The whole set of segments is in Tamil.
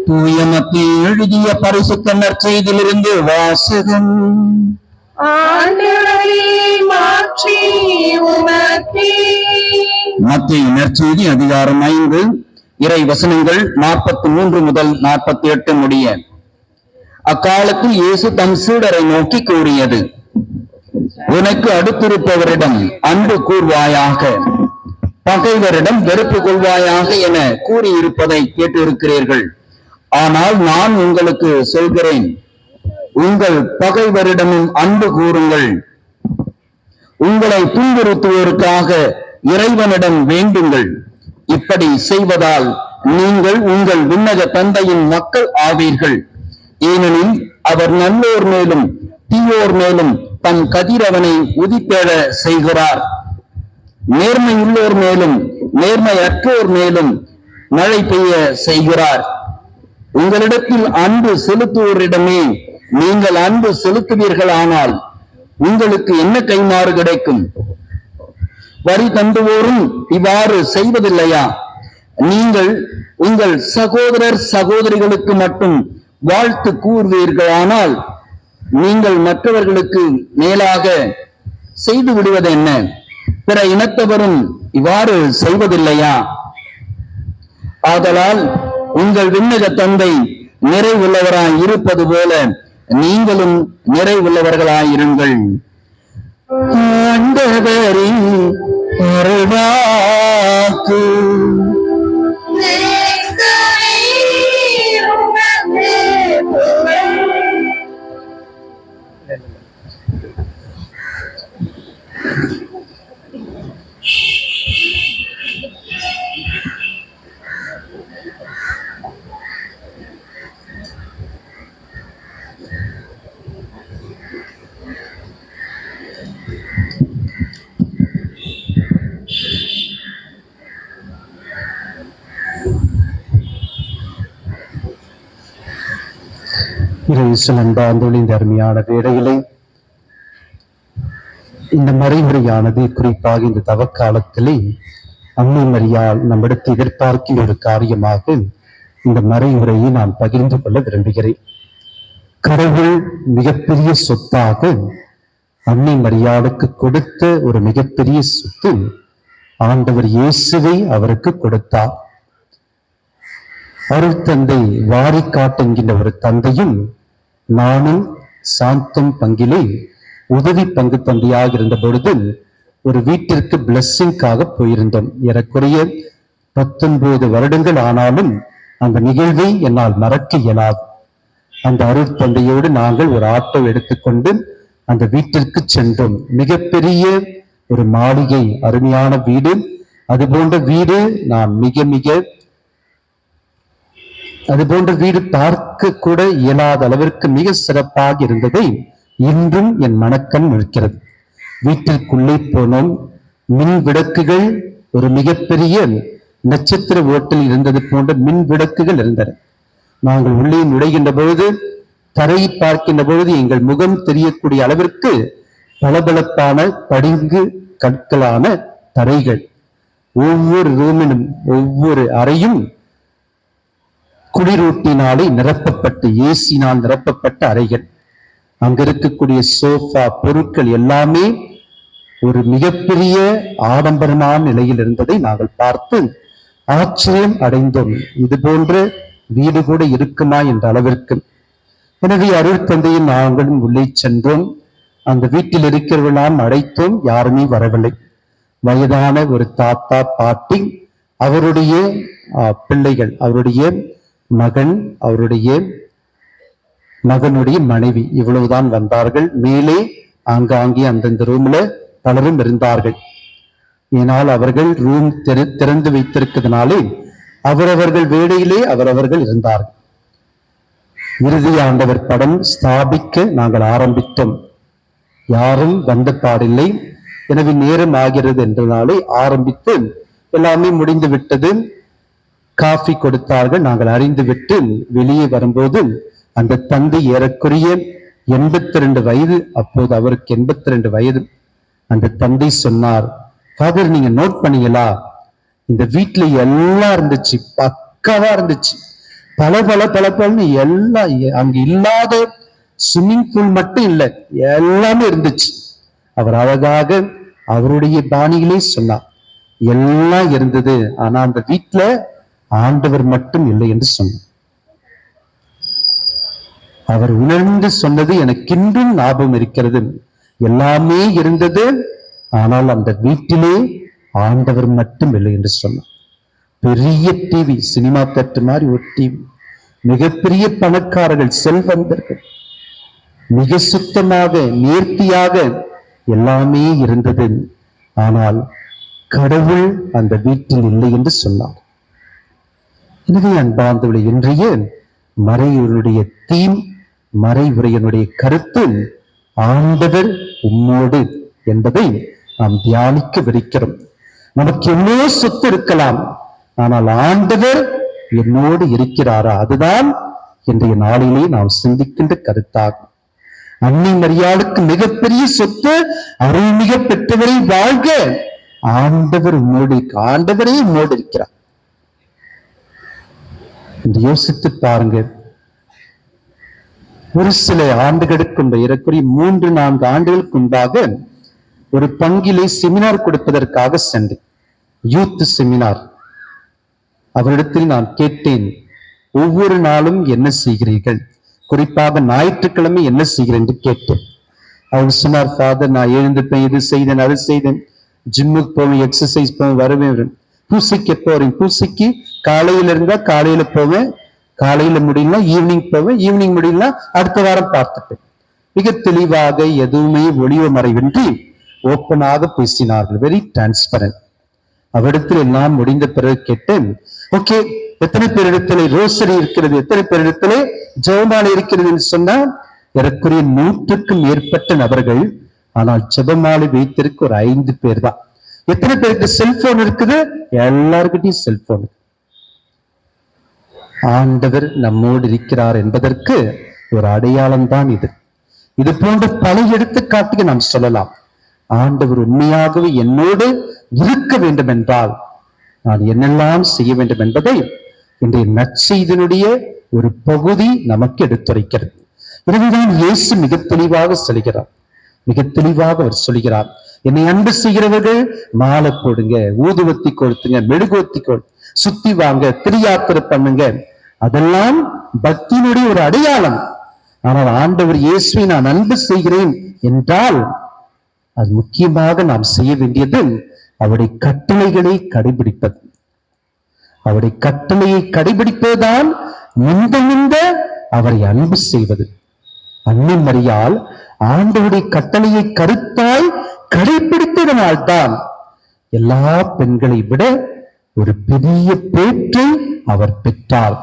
தூய மத்தேயு எழுதிய பரிசுத்த நற்செய்தியிலிருந்து வாசகம். மத்தேயு நற்செய்தி அதிகாரம் 5 இறை வசனங்கள் 43 முதல் 48 முடிய. அக்காலத்தில் இயேசு தம் சீடரை நோக்கி கூறியது: உனக்கு அடுத்திருப்பவரிடம் அன்பு கூர்வாயாக, பகைவரிடம் வெறுப்பு கொள்வாயாக என கூறியிருப்பதை கேட்டிருக்கிறீர்கள். ஆனால் நான் உங்களுக்கு சொல்கிறேன், உங்கள் பகைவரிடமும் அன்பு கூறுங்கள். உங்களை துன்புறுத்துவோருக்காக இறைவனிடம் வேண்டுங்கள். இப்படி செய்வதால் நீங்கள் உங்கள் விண்ணக தந்தையின் மக்கள் ஆவீர்கள். ஏனெனில் அவர் நல்லோர் மேலும் தீயோர் மேலும் தம் கதிரவனை உதிப்பெழ செய்கிறார். நேர்மையுள்ளோர் மேலும் நேர்மையற்றோர் மேலும் மழை பெய்ய செய்கிறார். உங்களிடத்தில் அன்பு செலுத்துவோரிடமே நீங்கள் அன்பு செலுத்துவீர்களானால் உங்களுக்கு என்ன கைமாறு கிடைக்கும்? வரி தண்டுவோரும் இவ்வாறு செய்வதில்லையா? நீங்கள் உங்கள் சகோதரர் சகோதரிகளுக்கு மட்டும் வாழ்த்து கூறுவீர்களானால் நீங்கள் மற்றவர்களுக்கு மேலாக செய்து விடுவது என்ன? பிற இனத்தவரும் இவ்வாறு செய்வதில்லையா? ஆதலால் உங்கள் விண்ணக தந்தை நிறைவுள்ளவராய் இருப்பது போல நீங்களும் நிறைவுள்ளவர்களாயிருங்கள். ஆண்டவரின் அருள்வாக்கு. இந்த அருமையான வேளையிலே இந்த மறைமுறையானது குறிப்பாக இந்த தவக்காலத்திலே அன்னை மரியாள் நம்மிடத்தை எதிர்பார்க்கிற ஒரு காரியமாக இந்த மறைமுறையை நான் பகிர்ந்து கொள்ள விரும்புகிறேன். கடவுள் மிகப்பெரிய சொத்தாக அன்னை மரியாளுக்கு கொடுத்த ஒரு மிகப்பெரிய சொத்து ஆண்டவர் இயேசுவை அவருக்கு கொடுத்தார். அருள் தந்தை வாரிக்காட் என்கின்ற ஒரு தந்தையும் நானும் சாந்தம் பங்கிலே உதவி பங்கு தந்தையாக இருந்த பொழுது ஒரு வீட்டிற்கு பிளஸ்ஸிங்காக போயிருந்தோம். ஏறக்குறைய 19 வருடங்கள் ஆனாலும் அந்த நிகழ்வை என்னால் மறக்க இயலாது. அந்த அருள் தந்தையோடு நாங்கள் ஒரு ஆட்டோ எடுத்துக்கொண்டு அந்த வீட்டிற்கு சென்றோம். மிகப்பெரிய ஒரு மாளிகை, அருமையான வீடு. அது போன்ற வீடு நான் அது போன்ற வீடு பார்க்க கூட இயலாத அளவிற்கு மிக சிறப்பாக இருந்ததை இன்றும் என் மனக்கண் நிற்கிறது. வீட்டிற்குள்ளே போனோம். மின் விளக்குகள் ஒரு மிகப்பெரிய நட்சத்திர ஓட்டில் இருந்தது போன்ற மின் விளக்குகள் இருந்தன. நாங்கள் உள்ளே நுழைகின்ற பொழுது, தரையை பார்க்கின்ற பொழுது எங்கள் முகம் தெரியக்கூடிய அளவிற்கு பளபளப்பான பளிங்கு கற்களான தரைகள். ஒவ்வொரு ரூமினும் ஒவ்வொரு அறையும் குளிரூட்டினாலே நிரப்பப்பட்ட, ஏசினால் நிரப்பப்பட்ட அறைகள். அங்க இருக்கக்கூடிய சோஃபா பொருட்கள் எல்லாமே ஒரு மிகப்பெரிய ஆடம்பரமான நிலையில் இருந்ததை நாங்கள் பார்த்து ஆச்சரியம் அடைந்தோம். இது போன்ற வீடு கூட இருக்குமா என்ற அளவிற்கு. எனவே அருள் தந்தையில் நாங்களும் உள்ளே சென்றோம். அந்த வீட்டில் இருக்கிறவர்களாம் அழைத்தோம், யாருமே வரவில்லை. வயதான ஒரு தாத்தா பாட்டி, அவருடைய பிள்ளைகள், அவருடைய மகன், அவருடைய மகனுடைய மனைவி, இவ்வளவுதான் வந்தார்கள். மேலே ஆங்காங்கே அந்தந்த ரூம்ல பலரும் இருந்தார்கள். ஏனால் அவர்கள் ரூம் திறந்து வைத்திருக்கிறதுனாலே அவரவர்கள் வேலையிலே அவரவர்கள் இருந்தார்கள். இறுதி ஆண்டவர் படம் ஸ்தாபிக்க நாங்கள் ஆரம்பித்தோம். யாரும் வந்த பாடில்லை. எனவே நேரம் ஆகிறது என்றனாலே ஆரம்பித்து எல்லாமே முடிந்து விட்டது. காஃபி கொடுத்தார்கள். நாங்கள் அறிந்து விட்டு வெளியே வரும்போது அந்த தந்தை ஏறக்குறைய 82 வயது. அப்போது அவருக்கு 82 வயது. அந்த தந்தை சொன்னார், ஃபாதர், நீங்க நோட் பண்ணீங்களா, இந்த வீட்டுல எல்லாம் இருந்துச்சு, பக்காவா இருந்துச்சு. பல பல பல பலன்னு எல்லாம் அங்க இல்லாத ஸ்விம்மிங் பூல் மட்டும் இல்லை, எல்லாமே இருந்துச்சு. அவர் அழகாக அவருடைய பாணியிலே சொன்னார், எல்லாம் இருந்தது, ஆனா அந்த வீட்டுல ஆண்டவர் மட்டும் இல்லை என்று சொன்னார். அவர் உணர்ந்து சொன்னது எனக்கு இன்றும் ஞாபகம் இருக்கிறது. எல்லாமே இருந்தது, ஆனால் அந்த வீட்டிலே ஆண்டவர் மட்டும் இல்லை என்று சொன்னார். பெரிய டிவி, சினிமா தேட்டர் மாதிரி ஒரு டிவி, மிகப்பெரிய பணக்காரர்கள், செல்வந்தர்கள், மிக சுத்தமாக நேர்த்தியாக எல்லாமே இருந்தது, ஆனால் கடவுள் அந்த வீட்டில் இல்லை என்று சொன்னார். எனவே அன்பார்ந்தவர்களே, இன்றைய மறையுடைய தீம், மறைவுரையினுடைய கருத்து ஆண்டவர் உம்மோடு என்பதை நாம் தியானிக்கவிருக்கிறோம். நமக்கு எவ்வளோ சொத்து இருக்கலாம், ஆனால் ஆண்டவர் என்னோடு இருக்கிறாரா? அதுதான் இன்றைய நாளிலே நாம் சிந்திக்கின்ற கருத்தாகும். அன்னை மரியாளுக்கு மிகப்பெரிய சொத்து, அருள்மிக பெற்றவரை வாழ்க, ஆண்டவர் உம்மோடு, ஆண்டவரே உம்மோடு இருக்கிறார் என்று யோசித்து பாருங்க. ஒரு சில ஆண்டுகளுக்கு ஏறக்குறைய 3-4 ஆண்டுகளுக்கு முன்பாக ஒரு பங்கிலே செமினார் கொடுப்பதற்காக சென்றேன், யூத் செமினார். அவரிடத்தில் நான் கேட்டேன், ஒவ்வொரு நாளும் என்ன செய்கிறீர்கள், குறிப்பாக ஞாயிற்றுக்கிழமை என்ன செய்கிறேன் என்று கேட்டேன். அவர் சொன்னார், ஃபாதர், நான் எழுந்துப்பேன், இது செய்தேன், அது செய்தேன், ஜிம்முக்கு போவேன், எக்ஸசைஸ் போவேன், வருவேன். பூசைக்கு எப்போ வரேன்? பூசைக்கு காலையில இருந்தா காலையில போவேன், காலையில முடியல ஈவினிங் போவேன், ஈவினிங் முடியல அடுத்த வாரம் பார்த்துப்பேன். மிக தெளிவாக, எதுவுமே ஒளிவு மறைவின்றி ஓப்பனாக பேசினார்கள், வெரி டிரான்ஸ்பரண்ட். அவரிடத்தில் எல்லாம் முடிந்த பிறகு கேட்டேன், ஓகே, எத்தனை பேரிடத்துல ரோசரி இருக்கிறது, எத்தனை பேரிடத்துல ஜெபமாலை இருக்கிறது என்று சொன்னா ஏறக்குறைய 100க்கும் மேற்பட்ட நபர்கள், ஆனால் ஜெபமாலை வைத்திருக்க ஒரு 5 பேர் தான். எத்தனை பேருக்கு செல்போன் இருக்குது? எல்லாருக்கிட்டையும் செல்போன். ஆண்டவர் நம்மோடு இருக்கிறார் என்பதற்கு ஒரு அடையாளம் தான் இது. இது போன்ற பல எடுத்துக்காட்டுக்கு நாம் சொல்லலாம். ஆண்டவர் உண்மையாகவே என்னோடு இருக்க வேண்டும் என்றால் நான் என்னெல்லாம் செய்ய வேண்டும் என்பதை இன்றைய நற்செய்தியினுடைய ஒரு பகுதி நமக்கு எடுத்துரைக்கிறது. எனவேதான் இயேசு மிக தெளிவாக சொல்கிறார், மிக தெளிவாக அவர் சொல்கிறார், என்னை அன்பு செய்கிறவர்கள் மாலை போடுங்க, ஊதுவத்தி கொளுத்துங்க, மெழுகுவத்தி சுத்தி வாங்க, திரியாத்திரை பண்ணுங்க, அதெல்லாம் பக்தியினுடைய ஒரு அடையாளம். ஆனால் ஆண்டவர் இயேசுவை நான் அன்பு செய்கிறேன் என்றால் அது முக்கியமாக நாம் செய்ய வேண்டியது அவருடைய கட்டளைகளை கடைபிடிப்பது. அவருடைய கட்டளையை கடைபிடிப்பதுதான் மிந்த அவரை அன்பு செய்வது. அன்னை மரியாள் ஆண்டவருடைய கட்டளையை கருத்தாய் கடைபிடித்ததனால்தான் எல்லா பெண்களை விட ஒரு பெரிய பேற்றை அவர் பெற்றார்.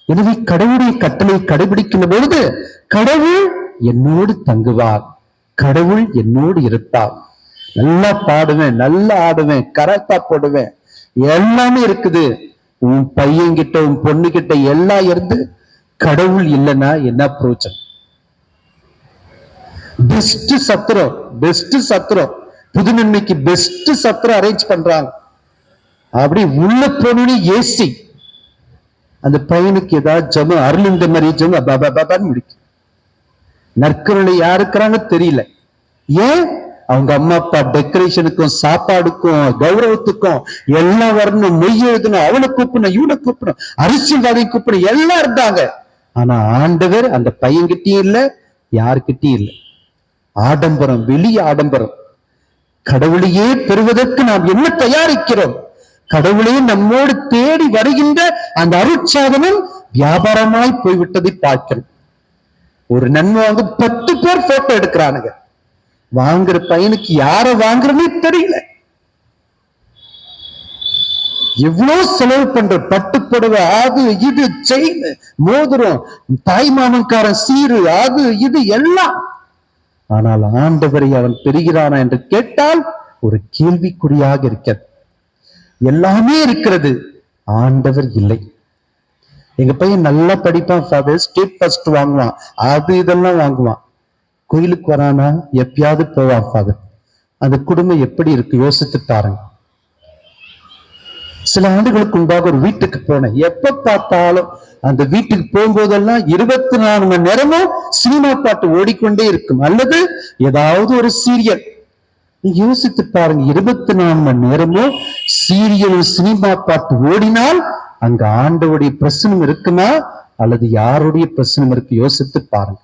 எனவே கடவுளுடைய கட்டளை கடைபிடிக்கின்ற பொழுது கடவுள் என்னோடு தங்குவார், கடவுள் என்னோடு இருப்பார். நல்லா பாடுவேன், நல்லா ஆடுவேன், கரெக்டா போடுவேன், எல்லாமே இருக்குது. உன் பையன்கிட்ட உன் பொண்ணு கிட்ட எல்லாம் இருந்து கடவுள் இல்லைன்னா என்ன பிரயோஜனம்? பெஸ்ட் சத்திரம், பெஸ்ட் சத்திரம், புது நன்மைக்கு பெஸ்ட் சத்திரம் அரேஞ்ச் பண்றாங்க. அப்படி உள்ள போனோன்னு ஏசி அந்த பையனுக்கு ஏதாவது ஜம அருள் இந்த மாதிரி ஜம பாபான்னு முடிக்கும். நற்கருளை யாருக்குறாங்க தெரியல. ஏன்? அவங்க அம்மா அப்பா டெக்கரேஷனுக்கும் சாப்பாடுக்கும் கௌரவத்துக்கும் எல்லாம் வரணும், மொய் எழுதணும், அவளை கூப்பிடணும், இவனை கூப்பிடணும், அரசியல்வாதி கூப்பிடணும், எல்லாம் இருந்தாங்க. ஆனா ஆண்டவர் அந்த பையன்கிட்டயும் இல்லை, யாருக்கிட்டையும் இல்லை. ஆடம்பரம், வெளிய ஆடம்பரம். கடவுளையே பெறுவதற்கு நாம் என்ன தயாரிக்கிறோம்? கடவுளே நம்மோடு தேடி வருகின்ற அந்த அருட்சாதனம் வியாபாரமாய் போய்விட்டதை பார்க்கிறோம். ஒரு நன்மை வாங்க 10 பேர் போட்டோ எடுக்கிறானுங்க. வாங்குற பையனுக்கு யார வாங்குறனே தெரியல. எவ்வளவு செலவு பண்ற, பட்டு புடவை, அது இது, செயின், மோதிரம், தாய்மாமன்காரன் சீரு, அது இது எல்லாம். ஆனால் ஆண்டவரை அவன் பெறுகிறானா என்று கேட்டால் ஒரு கேள்விக்குறியாக இருக்கிறது. எல்லாமே இருக்கிறது, ஆண்டவர் இல்லை. எங்க பையன் நல்லா படிப்பான் ஃபாதர், ஸ்டேட் ஃபர்ஸ்ட் வாங்குவான், அது இதெல்லாம் வாங்குவான். கோயிலுக்கு வரானா எப்பயாவது போவான் ஃபாதர். அந்த குடும்பம் எப்படி இருக்கு யோசித்து பாருங்க. சில ஆண்டுகளுக்கு முன்பாக ஒரு வீட்டுக்கு போனேன். எப்ப பார்த்தாலும் அந்த வீட்டுக்கு போகும்போதெல்லாம் 24 மணி நேரமும் சினிமா பாட்டு ஓடிக்கொண்டே இருக்கும், அல்லது ஏதாவது ஒரு சீரியல். நீங்க யோசித்து பாருங்க, 24 மணி நேரமும் சீரியல் சினிமா பாட்டு ஓடினால் அங்க ஆண்டவருடைய பிரசனம் இருக்குமா அல்லது யாருடைய பிரசனம் இருக்கு? யோசித்து பாருங்க.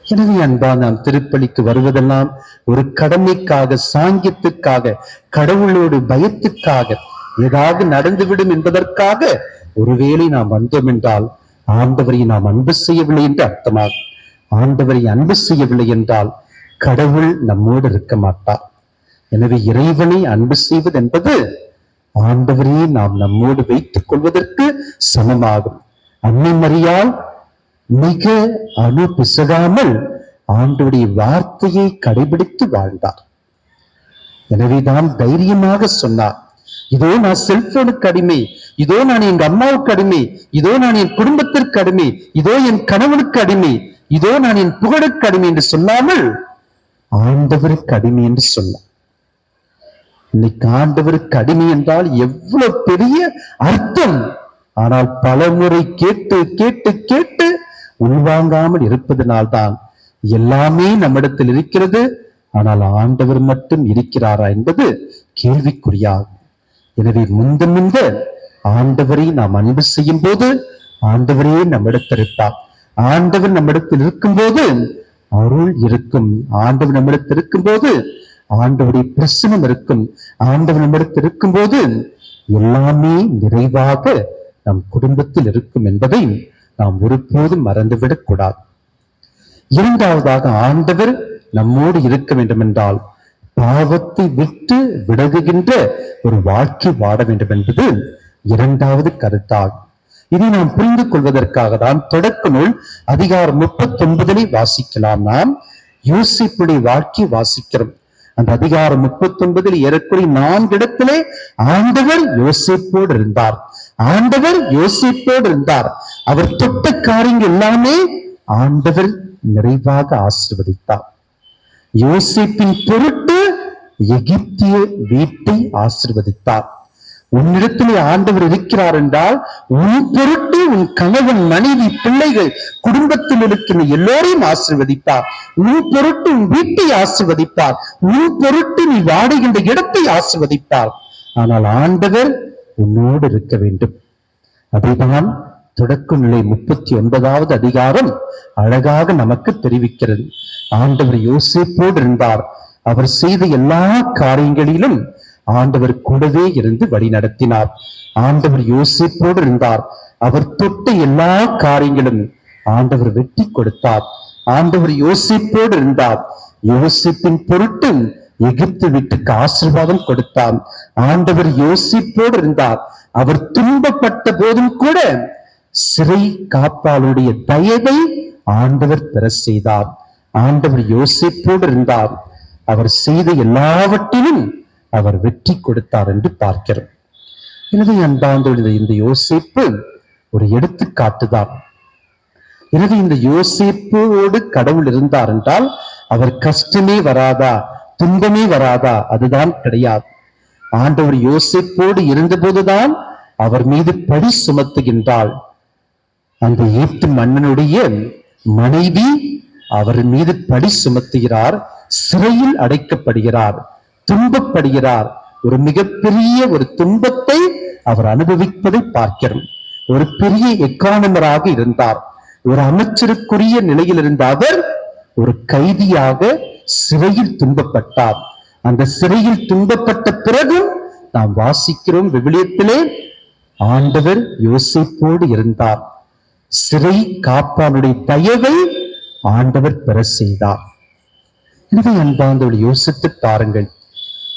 எனவே அன்பா, நாம் திருப்பலிக்கு வருவதெல்லாம் ஒரு கடமைக்காக, சாங்கியத்துக்காக, கடவுளோடு பயத்துக்காக, ஏதாவது நடந்துவிடும் என்பதற்காக ஒருவேளை நாம் வந்தோம் என்றால் ஆண்டவரை நாம் அன்பு செய்யவில்லை என்று அர்த்தமாகும். ஆண்டவரை அன்பு செய்யவில்லை என்றால் கடவுள் நம்மோடு இருக்க மாட்டார். எனவே இறைவனை அன்பு செய்வது என்பது ஆண்டவரை நாம் நம்மோடு வைத்துக் கொள்வதற்கு சமமாகும். அன்னை மரியாள் மிக அணு பிசகாமல் ஆண்டவருடைய வார்த்தையை கடைபிடித்து வாழ்ந்தார். எனவேதான் தைரியமாக சொன்னார், இதோ நான் செல்போனுக்கு அடிமை, இதோ நான் எங்க அம்மாவுக்கு அடிமை, இதோ நான் என் குடும்பத்திற்கு அடிமை, இதோ என் கணவனுக்கு அடிமை, இதோ நான் என் புகழுக்கு அடிமை என்று சொல்லாமல் ஆண்டவருக்கு அடிமை என்று சொன்னார். இன்னைக்கு ஆண்டவருக்கு அடிமை என்றால் எவ்வளவு பெரிய அர்த்தம். ஆனால் பலமுறை கேட்டு கேட்டு கேட்டு உள்வாங்காமல் இருப்பதனால்தான் எல்லாமே நம்மிடத்தில் இருக்கிறது, ஆனால் ஆண்டவர் மட்டும் இருக்கிறாரா என்பது கேள்விக்குறியாகும். எனவே முந்த ஆண்டவரை நாம் அன்பு செய்யும் போது ஆண்டவரே நம்மிடத்தில் இருப்பார். ஆண்டவர் நம்மிடத்தில் இருக்கும் போது அருள் இருக்கும். ஆண்டவர் நம்மிடத்தில் இருக்கும் போது ஆண்டவருடைய பிரசனம் இருக்கும். ஆண்டவர் நம்மிடத்தில் இருக்கும் போது எல்லாமே நிறைவாக நம் குடும்பத்தில் இருக்கும் என்பதை நாம் ஒருபோதும் மறந்துவிடக் கூடாது. இரண்டாவதாக, ஆண்டவர் நம்மோடு இருக்க வேண்டும் என்றால் பாவத்தை விட்டு விலகுகின்ற ஒரு வாழ்க்கை வாழ வேண்டும் என்பது இரண்டாவது கருத்தாகும். இதை நாம் புரிந்து கொள்வதற்காக தான் தொடக்க நூல் அதிகாரம் 39 வாசிக்கலாம். நாம் யோசேப்புடைய வாழ்க்கை வாசிக்கிறோம். அந்த அதிகாரம் 39 ஏறக்குறைய 4 இடத்திலே ஆண்டவர் யோசேப்போடு இருந்தார். ஆண்டவர் யோசேப்போடு இருந்தார். அவர் தொட்ட காரியங்கள் எல்லாமே ஆண்டவர் நிறைவாக ஆசீர்வதித்தார். யோசேப்பின் பொருட்டு எகிப்திய வீட்டை ஆசீர்வதித்தார். உன்னிடத்திலே ஆண்டவர் இருக்கிறார் என்றால் உன் பொருட்டு உன் கணவன், மனைவி, பிள்ளைகள், குடும்பத்தில் இருக்கிற எல்லோரையும் ஆசீர்வதிப்பார். உன் பொருட்டு உன் வீட்டை ஆசீர்வதிப்பார். உன் பொருட்டு நீ வாடுகின்ற இடத்தை ஆசீர்வதிப்பார். ஆனால் ஆண்டவர் உன்னோடு இருக்க வேண்டும். அதைதான் தொடக்க நிலை 39வது அதிகாரம் அழகாக நமக்கு தெரிவிக்கிறது. ஆண்டவர் யோசேப்போடு இருந்தார். அவர் செய்த எல்லா காரியங்களிலும் ஆண்டவர் கூடவே இருந்து வழி நடத்தினார். ஆண்டவர் யோசேப்போடு இருந்தார். அவர் தொட்ட எல்லா காரியங்களும் ஆண்டவர் வெற்றி கொடுத்தார். ஆண்டவர் யோசேப்போடு இருந்தார். யோசேப்பின் பொருட்டு எகிப்து வீட்டுக்கு ஆசீர்வாதம் கொடுத்தார். ஆண்டவர் யோசேப்போடு இருந்தார். அவர் துன்பப்பட்ட போதும் கூட சிறை காப்பாளுடைய தயவை ஆண்டவர் பெற செய்தார். ஆண்டவர் யோசேப்போடு இருந்தார். அவர் செய்த எல்லாவற்றிலும் அவர் வெற்றி கொடுத்தார் என்று பார்க்கிறோம். எனவே அன்பார்ந்தவர்களே, இந்த யோசேப்பு ஒரு எடுத்துக்காட்டுதான். எனவே இந்த யோசேப்போடு கடவுள் இருந்தார் என்றால் அவர் கஷ்டமே வராதா, துன்பமே வராதா? அதுதான் கிடையாது. ஆண்டவர் யோசேப்போடு இருந்தபோதுதான் அவர் மீது பழி சுமத்துகின்றாள். அந்த எகிப்து மன்னனுடைய மனைவி அவர் மீது பழி சுமத்துகிறார். சிறையில் அடைக்கப்படுகிறார், துன்பப்படுகிறார். ஒரு மிகப்பெரிய ஒரு துன்பத்தை அவர் அனுபவிப்பதை பார்க்கிறோம். ஒரு பெரிய எக்கானமராக இருந்தார். ஒரு அமைச்சருக்குரிய நிலையில் இருந்த அவர் ஒரு கைதியாக சிறையில் துன்பப்பட்டார். அந்த சிறையில் துன்பப்பட்ட பிறகு நாம் வாசிக்கிறோம் விவிலியத்திலே, ஆண்டவர் யோசேப்போடு இருந்தார். சிறை காப்பானுடைய தயவை ஆண்டவர் பெற செய்தார். எனவே அன்பார்ந்தவர்கள், யோசித்து பாருங்கள்.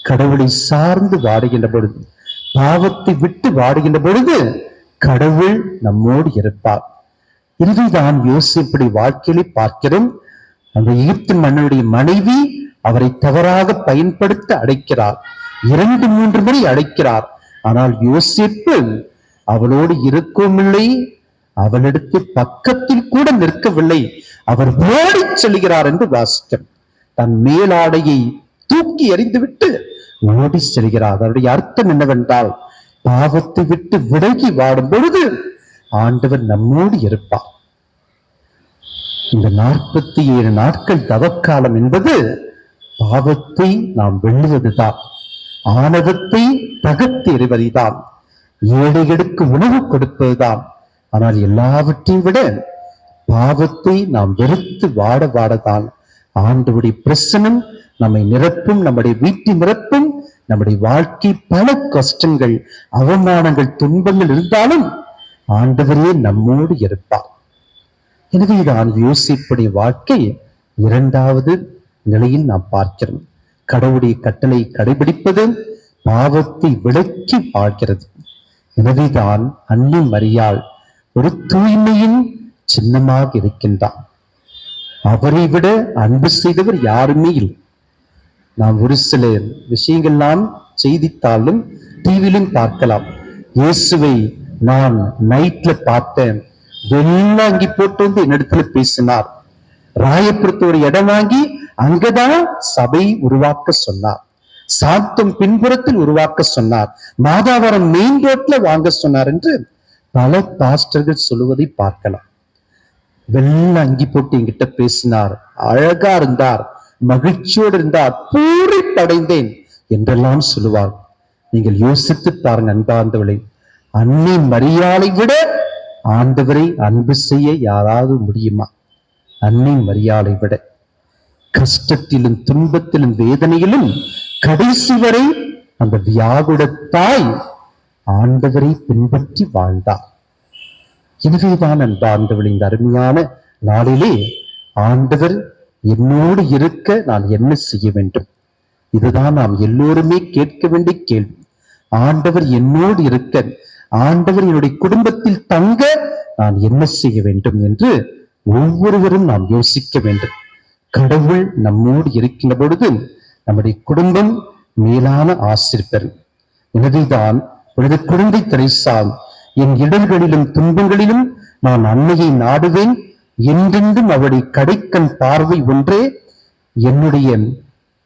கடவுளை சார்ந்து வாடுகின்ற பொழுது, பாவத்தை விட்டு வாடுகின்ற பொழுது கடவுள் நம்மோடு இருப்பார். இதுதான் யோசேப்புடைய வாழ்க்கையிலே பார்க்கிறோம். அந்த எகிப்து மன்னனுடைய மனைவி அவரை தவறாக பயன்படுத்த அடைக்கிறார். 2-3 முறை அடைக்கிறார். ஆனால் யோசேப்பு அவளோடு இருக்கவும் இல்லை, அவளிடத்து பக்கத்தில் கூட நிற்கவில்லை. அவர் ஓடி செல்கிறார் என்று வாசிக்கிறோம். தன் மேலாடையை தூக்கி எறிந்துவிட்டு ஓடி செல்கிறார். அதனுடைய அர்த்தம் என்னவென்றால், பாவத்தை விட்டு விலகி வாடும் பொழுது ஆண்டவர் நம்மோடு இருப்பார். இந்த 47 நாட்கள் தவக்காலம் என்பது பாவத்தை நாம் வெல்லுவதுதான், ஆணவத்தை தகர்த்து எறிவதுதான், ஏழைகளுக்கு உணவு கொடுப்பதுதான். ஆனால் எல்லாவற்றையும் விட பாவத்தை நாம் வெறுத்து வாடதான் ஆண்டவருடைய பிரசனம் நம்மை நிரப்பும், நம்முடைய வீட்டை நிரப்பும். நம்முடைய வாழ்க்கை பல கஷ்டங்கள், அவமானங்கள், துன்பங்கள் இருந்தாலும் ஆண்டவரே நம்மோடு இருப்பார். எனவே தான் யோசிப்புடைய வாழ்க்கை 2வது நிலையில் நாம் பார்க்கிறோம். கடவுளுடைய கட்டளை கடைபிடிப்பது பாவத்தை விலக்கி வாழ்கிறது. எனவேதான் அன்னை மரியாள் ஒரு தூய்மையின் சின்னமாக இருக்கின்றார். அவரை விட அன்பு செய்தவர் யாருமே இல்லை. நாம் ஒரு சில விஷயங்கள்லாம் செய்தித்தாளும் டிவியிலும் பார்க்கலாம். இயேசுவை நான் நைட்ல பார்த்தேன், வெள்ளாங்கி போட்டு வந்து என்னிடத்துல பேசினார். ராயபுரத்து ஒரு இடம் வாங்கி அங்கதான் சபை உருவாக்க சொன்னார். சாத்தம் பின்புறத்தில் உருவாக்க சொன்னார். மாதாவரம் மெயின் ரோட்ல வாங்க சொன்னார் என்று பல பாஸ்டர்கள் சொல்லுவதை பார்க்கலாம். வெள்ள அங்கி போட்டு என்கிட்ட பேசினார், அழகா இருந்தார், மகிழ்ச்சியோடு இருந்தார், பூரிப்படைந்தேன் என்றெல்லாம் சொல்லுவார். நீங்கள் யோசித்து பாருங்க அன்பார்ந்தவளை, அன்னை மரியாளை விட ஆண்டவரை அன்பு செய்ய யாராவது முடியுமா? அன்னை மரியாளை விட கஷ்டத்திலும் துன்பத்திலும் வேதனையிலும் கடைசி வரை அந்த வியாகுட தாய் ஆண்டவரை பின்பற்றி வாழ்ந்தார். எனவேதான் அன்பார்ந்தவள், இந்த அருமையான நாளிலே ஆண்டவர் என்னோடு இருக்க நான் என்ன செய்ய வேண்டும்? இதுதான் நாம் எல்லோருமே கேட்க வேண்டிய கேள்வி. ஆண்டவர் என்னோடு இருக்க, ஆண்டவர் என்னுடைய குடும்பத்தில் தங்க நான் என்ன செய்ய வேண்டும் என்று ஒவ்வொருவரும் நாம் யோசிக்க வேண்டும். கடவுள் நம்மோடு இருக்கின்ற பொழுது நம்முடைய குடும்பம் மேலான ஆசீர் பெறும். எனவேதான் உனது குழந்தை தெரேசா, என் இடர்களிலும் துன்பங்களிலும் நான் அன்னையை நாடுவேன், என்றென்றும் அவளுடைய கடைக்கண் பார்வை ஒன்றே என்னுடைய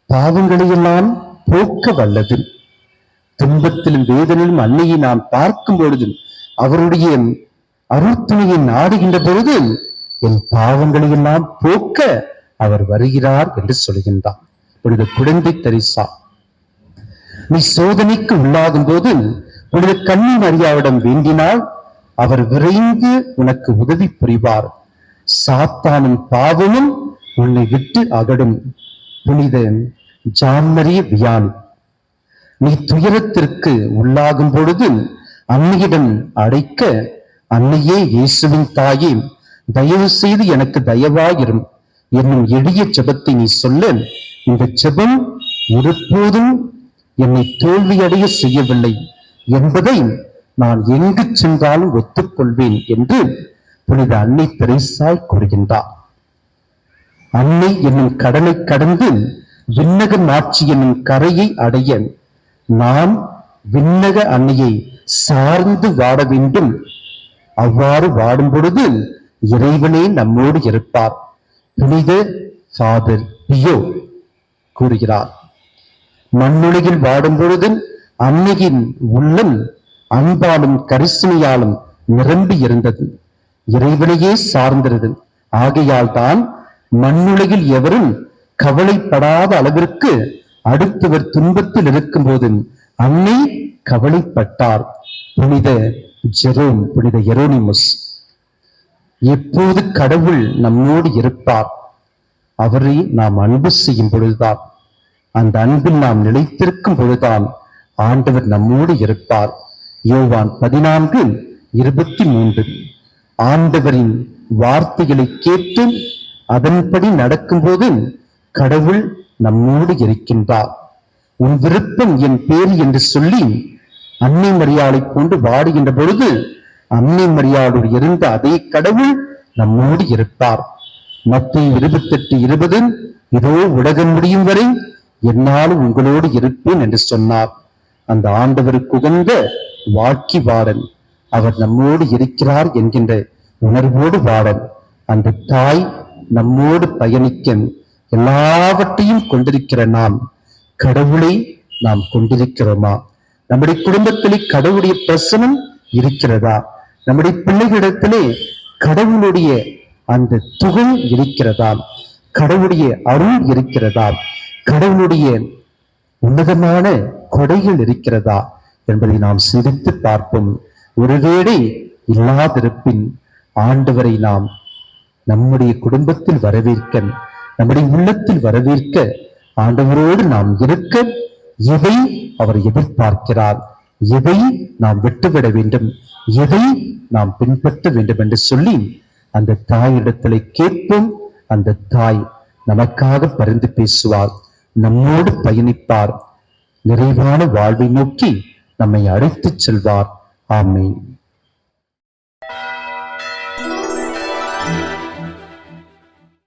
பாவங்களையெல்லாம் போக்க வல்லது. துன்பத்திலும் வேதனையிலும் அன்னையை நான் பார்க்கும் பொழுது, அவருடைய அருள்துணையை நாடுகின்ற பொழுது என் பாவங்களையெல்லாம் போக்க அவர் வருகிறார் என்று சொல்கின்றார். புனித குழந்தை தெரேசா, நீ சோதனைக்கு உள்ளாகும் போது புனித கன்னி மரியாவிடம் வேண்டினால் அவர் விரைந்து உனக்கு உதவி புரிவார். சாத்தானின் பாவமும் உன்னை விட்டு அகடும். புனித ஜான் மரிய வியானி, நீ துயரத்திற்கு உள்ளாகும் பொழுது அன்னையிடம் அழைக்க, அன்னையே இயேசுவின் தாயே, தயவு செய்து எனக்கு தயவாயிரும் என்னும் எளிய ஜெபத்தை நீ சொல்ல, இந்த ஜெபம் ஒருபோதும் என்னை தோல்வியடைய செய்யவில்லை என்பதை நான் எங்கு சென்றாலும் ஒத்துக்கொள்வேன் என்று புனித அன்னை தெரேசாய் கூறுகின்றார். அன்னை என்னும் கடலை கடந்து விண்ணக மாட்சி என்னும் கரையை அடைய நாம் விண்ணக அன்னையை சார்ந்து வாட வேண்டும். அவ்வாறு வாடும் பொழுது இறைவனே நம்மோடு இருப்பார். புனித ஃபாதர் பியோ கூறுகிறார், மண்ணுலகில் வாடும் பொழுது அன்னையின் உள்ளம் அன்பாலும் கரிசனையாலும் நிரம்பி இருந்தது, இறைவனையே சார்ந்திருந்தது. ஆகையால் தான் மண்ணுலகில் எவரும் கவலைப்படாத அளவிற்கு அடுத்தவர் துன்பத்தில் இருக்கும் போது அன்னை கவலைப்பட்டார். புனித ஜெரோம், புனித எரோனிமஸ். எப்போது கடவுள் நம்மோடு இருப்பார்? அவரை நாம் அன்பு செய்யும் பொழுதுதான், அந்த அன்பில் நாம் நிலைத்திருக்கும் பொழுதுதான் ஆண்டவர் நம்மோடு இருப்பார். யோவான் 14:23. ஆண்டவரின் வார்த்தைகளை கேட்டு அதன்படி நடக்கும்போது கடவுள் நம்மோடு இருக்கின்றார். உன் விருப்பம் என் பேர் என்று சொல்லி அன்னை மரியாளை போன்று வாடுகின்ற பொழுது அன்னை மரியாளோடு இருந்த அதே கடவுள் நம்மோடு இருப்பார். மத்தேயு 28:20, இதோ உலகம் முடியும் வரை என்னாலும் உங்களோடு இருப்பேன் என்று சொன்னார். அந்த ஆண்டவருக்கு உகந்த வாழ்க்கை வாழன், அவர் நம்மோடு இருக்கிறார் என்கின்ற உணர்வோடு வாழன், அந்த தாய் நம்மோடு பயணிக்க எல்லாவற்றையும் கொண்டிருக்கிற நாம் கடவுளை நாம் கொண்டிருக்கிறோமா? நம்முடைய குடும்பத்திலே கடவுளுடைய பிரசனம் இருக்கிறதா? நம்முடைய பிள்ளைகளிடத்திலே கடவுளுடைய அந்த துகள் இருக்கிறதா? கடவுளுடைய அருள் இருக்கிறதா? கடவுளுடைய உன்னதமான கொடைகள் இருக்கிறதா என்பதை நாம் சிந்தித்து பார்ப்போம். ஒருவேளை இல்லாதிருப்பின் ஆண்டவரை நாம் நம்முடைய குடும்பத்தில் வரவேற்க, நம்முடைய உள்ளத்தில் வரவேற்க, ஆண்டவரோடு நாம் இருக்க எதை அவர் எதிர்பார்க்கிறார், எதை நாம் விட்டுவிட வேண்டும், எதை நாம் பின்பற்ற வேண்டும் என்று சொல்லி அந்த தாயிடத்திலே கேட்போம். அந்த தாய் நமக்காக பரிந்து பேசுவார், நம்மோடு பயணிப்பார், நிறைவான வாழ்வை நோக்கி நம்மை அழைத்துச் செல்வார். ஆமென்.